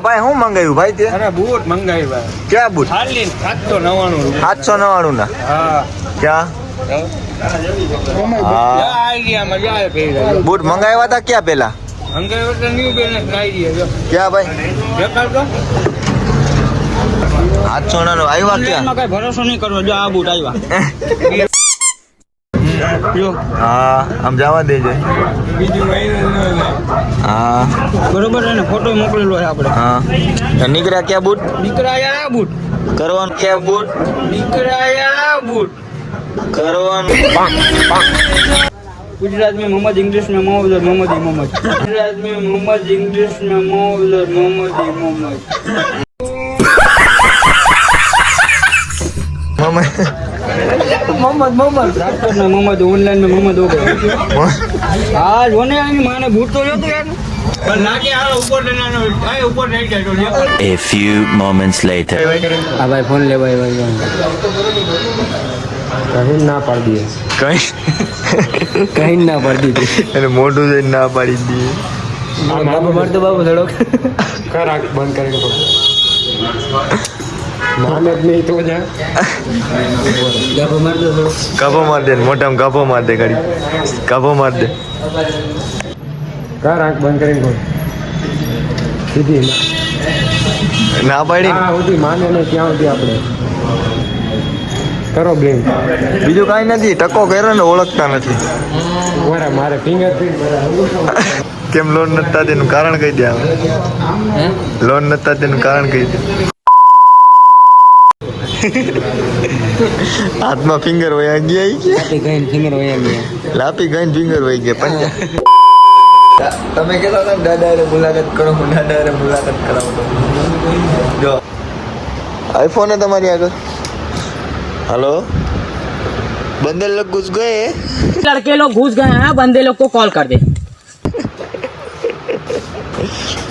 ભાઈ હું મંગાવ્યું ભાઈ તે? અરે બૂટ મંગાવ્યું ભાઈ. ક્યાં બૂટ? ખાલી 799 799 ના. હા ક્યાં? બૂટ મંગાવ્યા હતા ક્યાં પેલા? મંગાવ્યો તો ન્યુ બેલેન્સ લાવી દે. ક્યાં ભાઈ? દેખાડ તો 799 આવ્યા ક્યાં? કઈ ભરોસો નહીં કરવો. જો આ બૂટ આવ્યા. હા આમ જવા દેજો. હા બરોબર એને ફોટો મોકલેલો છે આપણે. હા નીકળ્યા ક્યાં બૂટ? નીકળાયા બૂટ. કરવાનું ક્યાં બૂટ? નીકળાયા બૂટ. કરવાનું गुजरात में मोहम्मद, इंग्लिश में मोहम्मद, मोहम्मद ही मोहम्मद. गुजरात में मोहम्मद, इंग्लिश में मोहम्मद, मोहम्मद ही मोहम्मद. मोहम्मद मोहम्मद डॉक्टर में मोहम्मद, ऑनलाइन में मोहम्मद हो गया. आज होने आनी माने बूट तो लेतो यार. पर लाके आ ऊपर लेना आए ऊपर नहीं जाए. A few moments later. आ भाई फोन ले भाई कहीं ना पड़ दिए. કઈ कहीं ना पड़ दी. એને મોઢું જોઈને ના પાડી દઈએ. बाबू मर तो बाबू थोड़ा कर आंख बंद करेगा माने नहीं तो जा बाबू मर तो थोड़ा કાપો માર દે મોઢામાં કાપો માર દે ગાડી કાપો માર દે. कर आंख बंद करेंगे सीधी ના પાડી हाँ होती माने नहीं क्या होती आपने करो ब्लिंक. બીજું કાંઈ નથી. ટકો કર્યો ને ઓળખતા નથી. મારા મારે ફિંગરપ્રિન્ટ કેમ લોન નથી થતી એનું કારણ કહી દે. લોન નથી થતી એનું કારણ કહી દે. હાથમાં ફિંગર વયા ગયા ઈ કે ગઈ ફિંગર વયા ગયા લાપી ગઈને ફિંગર વહી ગયા પંજા. તમે કહેતા હતા દાદા હારે મુલાકાત કરો, દાદા હારે મુલાકાત કરાવો. જો આઈફોન હે તમારી આગળ. हेलो बंदे लोग घुस गए. लड़के लोग घुस गए हैं. बंदे लोग को कॉल कर दे.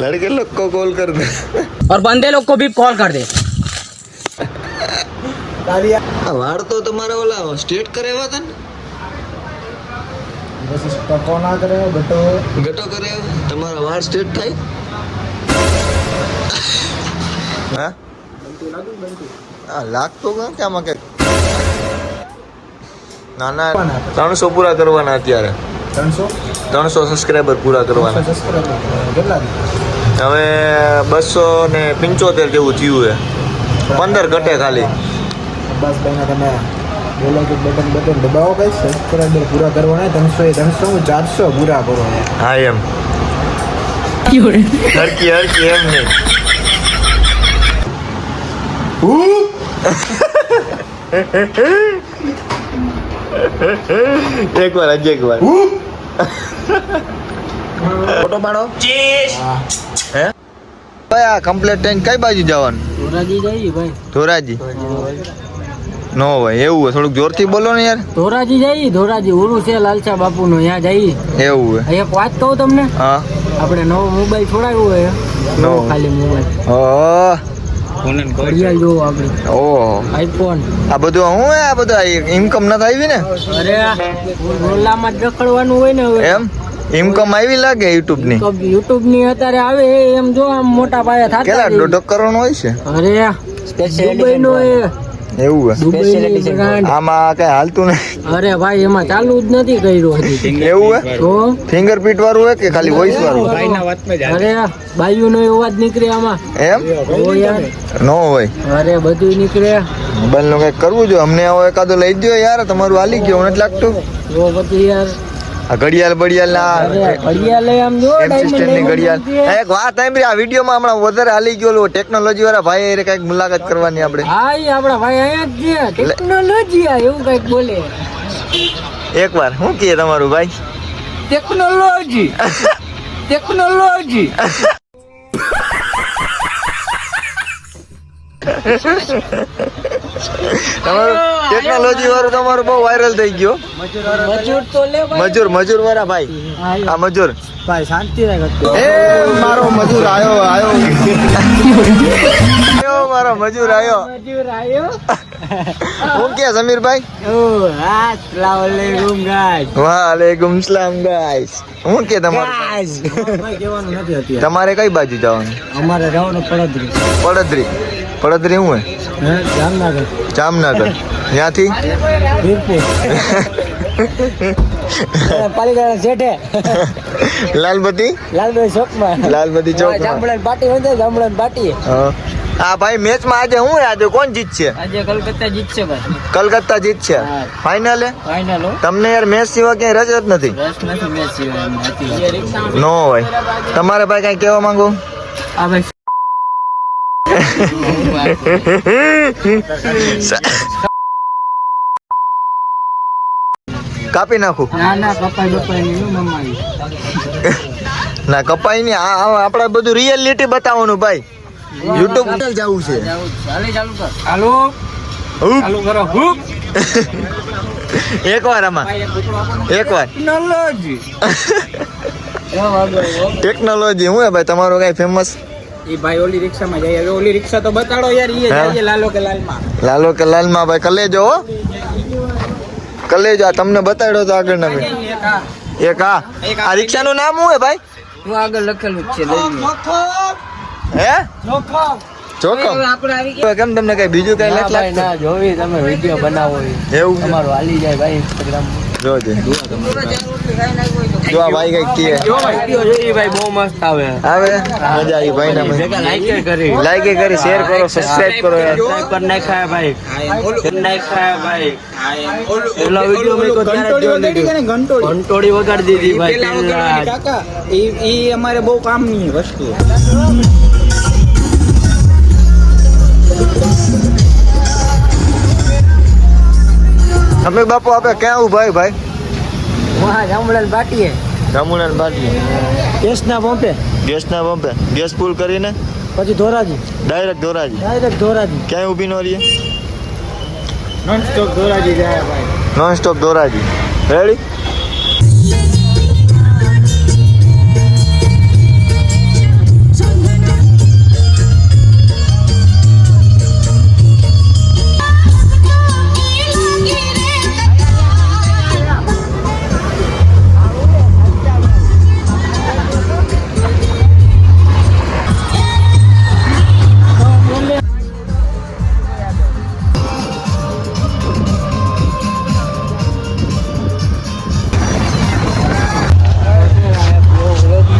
लड़के लोग को कॉल कर दे और बंदे लोग को भी कॉल कर दे. वाड़ तो तुम्हारा वाला स्टेट करे हुआ था બસ ટકો ના કરે ગટો गटो करे तुम्हारा वाड़ स्टेट था हाँ लाख तो क्या में ના ના 300 પૂરા કરવાના અત્યારે. 300 સબસ્ક્રાઇબર પૂરા કરવાના. હવે 275 જેવું થયું છે. 15 ઘટે ખાલી. બસ ભાઈ તમે બોલો કે બટન દબાવો ભાઈ. સબસ્ક્રાઇબર પૂરા કરવાના 300 400 પૂરા કરો. હા એમ હરકી એમ નહીં. એક વાર હજી એક વાર ફોટો પાડો. હે ભાઈ આ કમ્પ્લીટ થઈને કઈ બાજુ જવાનું? ધોરાજી જઈએ ભાઈ. ધોરાજી નો ભાઈ એવું હોય થોડુંક જોરથી બોલો ને યાર. ધોરાજી જઈએ. ધોરાજી ઉરું છે લાલચા બાપુ નું. ત્યાં જઈએ. એવું હોય. એક વાત કહું તમને. હા આપણે નવો મોબાઈલ છોડાવ્યો હોય. નવો ખાલી મોબાઈલ ઓહ ઘડિયાળ જોવો આપણે. ઓહ આઈફોન. આ બધું હું હે આ બધું ઇન્કમ નથી આવી ને? અરે રોલામાં જ રખડવાનું હોય ને હવે. એમ ઇન્કમ આવી લાગે યુટ્યુબ ની? યુટ્યુબ ની અત્યારે આવે એમ જો આમ મોટા પાયા થતા. કેટલા 1.5 કરોડ હોય છે? અરે દુબઈ નો એવું હે આમાં કઈ હાલતું નહીં? અરે ભાઈ એમાં ચાલુ જ નથી કર્યું હજી. એવું હે? તો ફિંગરપ્રિન્ટ વાળું હે કે ખાલી વોઇસ વાળું? અરે બાયુ નો અવાજ નીકળે આમાં. એમ ઓ યાર નો હોય. અરે બધું નીકળે. મોબાઈલ નું કઈક કરવું જોઈએ. અમને આવો એકાદો લઈ દો યાર. તમારું હાલી ગયો નથી લાગતું? તો પછી યાર આ ઘડિયાળ બડિયાળ ના ઘડિયાળ લઈ આમ જો એમસિસ્ટન ની ઘડિયાળ. એક વાત સાંભળી આ વિડીયોમાં હમણાં વધારે હાલી ગયો ટેકનોલોજી વાળા ભાઈ એ કઈક મુલાકાત કરવાની આપણે. હા ઈ આપડા ભાઈ અહીંયા જ છે. ટેકનોલોજી એવું કઈક બોલે. એકવાર શું કહે તમારું ભાઈ? Technology technology. તમારું ટેકનોલોજી વાળું તમારું બહુ વાયરલ થઈ ગયો. મજૂર તો લે ભાઈ. મજૂર વાળા ભાઈ આ મજૂર ભાઈ શાંતિ રાખ. એ મારો મજૂર આયો મારો મજૂર આયો. મજૂર આયો. હું કે સમીરભાઈ? ઓ અસ્સલામ વાલેકુમ ગાઈસ. વાલેકુમ સલામ ગાઈસ. હું કે તમારે ગાઈસ. ભાઈ કહેવાનું નથી અત્યારે. તમારે કઈ બાજુ જવાનું? અમારે જવાનું પડદરી. પડદરી હું હે? જામનગર. જામનગર. ત્યાંથી વીરપુર. પાલીગઢ શેઠે. લાલબત્તી લાલભાઈ ચોકમાં. લાલબત્તી ચોક. જામબળાની પાટી હોય ને જામબળાની પાટી. હા ભાઈ મેચમાં આજે હું આજે કોણ જીતશે? આજે કલકત્તા જીતશે ભાઈ. કલકત્તા જીતશે હા. ફાઇનલ. ફાઇનલ હો. તમને યાર મેચ સિવાય ક્યાંય રજ જ નથી. રસ નથી મેચ સિવાય. નો હોય. તમારે ભાઈ કઈ કહેવા માંગુ? આ ભાઈ કાપી નાખું? ના કપાઈ બપાઈ નહીં મમ્મા. ના કપાઈ નહીં. આપણે બધું રિયલિટી બતાવવાનું ભાઈ. યુટ્યુબ જવું છે. ચાલુ કર. હાલો હુપ. ચાલુ કરો. હુપ. એકવાર આમાં એકવાર ટેકનોલોજી. ટેકનોલોજી હું હે ભાઈ તમારો કઈ ફેમસ? એ ભાઈ ઓલી રિક્ષામાં જાય. હવે ઓલી રિક્ષા તો બતાડો યાર. ઈ હા. જાય લાલો કે લાલમાં. લાલો કે લાલમાં ભાઈ કલેજો હો. કલેજો આ તમને બતાડ્યો તો આગળ ના એક આ રિક્ષાનું નામ શું હે ભાઈ? હું આગળ લખેલું જ છે લઈ લો. હે જોખમ. આપણે આવી ગયા. કેમ તમને કઈ બીજું કઈ નથી ભાઈ લાગતું? ના જોવી તમે વિડિયો બનાવો એવું છે? તમારું હાલી જાય ભાઈ ઇન્સ્ટાગ્રામ. જોજે જો આ ભાઈ કઈ કહે વિડિયો જોઈ ભાઈ બહુ મસ્ત આવે. આવે મજા આવી ભાઈ ના ભેગા લાઈક કરી. લાઈક કરી શેર કરો સબસ્ક્રાઇબ કરો યાર. સબસ્ક્રાઇબ કરી નાખાય ભાઈ. કરી નાખાય ભાઈ. ઓલું પેલા વિડિયો મેં તો ત્યારે જ જોઈ ઘંટોળી લીધું. ઘંટોળી. ઘંટોળી વગાડી દીધી ભાઈ. પેલા વગાડવાની કાકા. ઈ અમારે બહુ કામની વસ્તુ. અમે બાપુ આપણે ક્યાં ઉભા ભાઈ? વાહ જામુલાલ બાટીએ. રામુલાલ બાટલી કેસના પંપે. ગેસના પંપે ગેસ ફૂલ કરીને પછી ધોરાજી. ડાયરેક્ટ ધોરાજી. ડાયરેક્ટ ધોરાજી. ક્યાંય ઊભી ન રહીએ. નોન સ્ટોપ ધોરાજી જાય ભાઈ. Non stop Dhoraji. રેડી?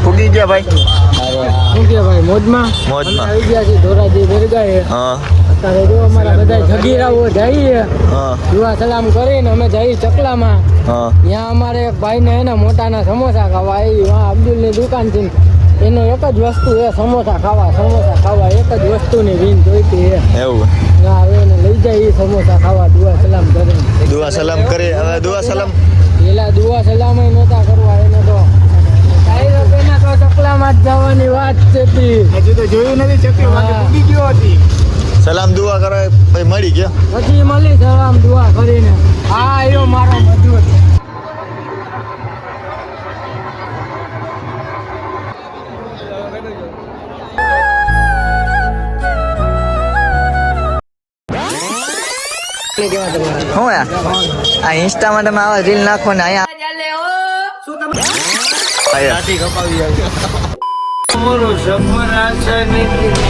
ફૂગી ગયા ભાઈ શું કે ભાઈ મોજમાં મોજમાં. આવી ગયા છે ધોરાજી દરગાહે. હા અત્યારે જો અમારા બધા જગીરાઓ જઈએ હા દુઆ સલામ કરીને અમે જઈએ ચકલામાં. હા ત્યાં અમારે એક ભાઈને એના મોટાના સમોસા ખાવા આવી. ત્યાં અબ્દુલની દુકાન છે. એનો એક જ વસ્તુ એ સમોસા ખાવા એક જ વસ્તુની રીન જોઈતી છે. એવું ત્યાં હવે એને લઈ જાય એ સમોસા ખાવા દુઆ સલામ કરીને. દુઆ સલામ કરી હવે દુઆ સલામ પેલા દુઆ સલામ નહોતા કરવા એને તો ડાયરેક્ટ એના તો ચકલામાં જ જવાની વાત છે તી. હજુ તો જોયું નથી ચકલો વાગે ફૂગી ગયો હતી. સલામ દુઆ કરે ભાઈ મળી ગયા. પછી મળી સલામ દુઆ કરીને. આ એવો મારો મજૂર. શું આ ઇન્સ્ટામાં તમે આવા રીલ નાખો ને અહીંયા અમારો સફર આશા નીકળી.